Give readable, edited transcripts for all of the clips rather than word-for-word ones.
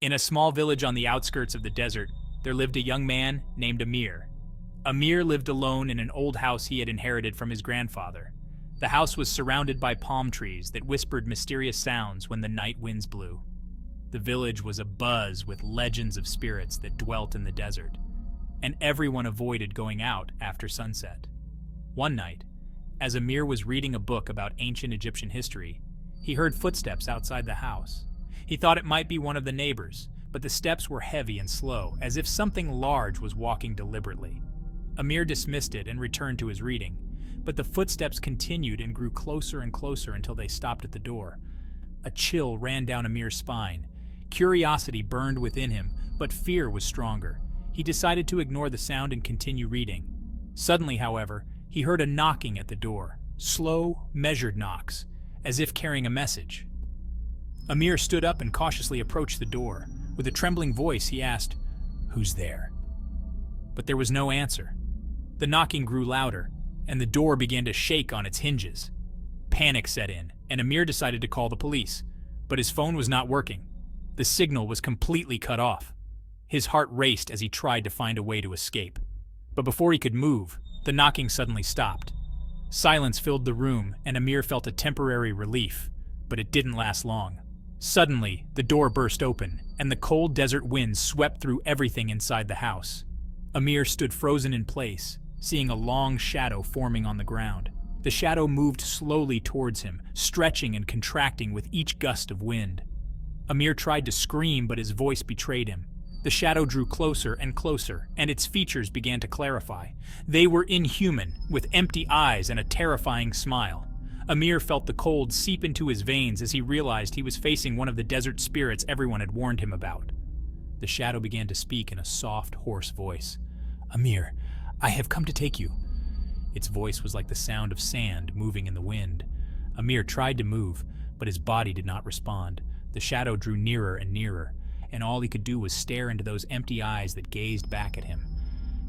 In a small village on the outskirts of the desert, there lived a young man named Amir. Amir lived alone in an old house he had inherited from his grandfather. The house was surrounded by palm trees that whispered mysterious sounds when the night winds blew. The village was abuzz with legends of spirits that dwelt in the desert, and everyone avoided going out after sunset. One night, as Amir was reading a book about ancient Egyptian history, he heard footsteps outside the house. He thought it might be one of the neighbors, but the steps were heavy and slow, as if something large was walking deliberately. Amir dismissed it and returned to his reading, but the footsteps continued and grew closer and closer until they stopped at the door. A chill ran down Amir's spine. Curiosity burned within him, but fear was stronger. He decided to ignore the sound and continue reading. Suddenly, however, he heard a knocking at the door. Slow, measured knocks, as if carrying a message. Amir stood up and cautiously approached the door. With a trembling voice, he asked, "Who's there?" But there was no answer. The knocking grew louder, and the door began to shake on its hinges. Panic set in, and Amir decided to call the police, but his phone was not working. The signal was completely cut off. His heart raced as he tried to find a way to escape. But before he could move, the knocking suddenly stopped. Silence filled the room, and Amir felt a temporary relief, but it didn't last long. Suddenly, the door burst open, and the cold desert wind swept through everything inside the house. Amir stood frozen in place, seeing a long shadow forming on the ground. The shadow moved slowly towards him, stretching and contracting with each gust of wind. Amir tried to scream, but his voice betrayed him. The shadow drew closer and closer, and its features began to clarify. They were inhuman, with empty eyes and a terrifying smile. Amir felt the cold seep into his veins as he realized he was facing one of the desert spirits everyone had warned him about. The shadow began to speak in a soft, hoarse voice. "Amir, I have come to take you." Its voice was like the sound of sand moving in the wind. Amir tried to move, but his body did not respond. The shadow drew nearer and nearer, and all he could do was stare into those empty eyes that gazed back at him.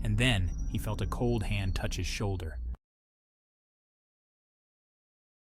And then he felt a cold hand touch his shoulder.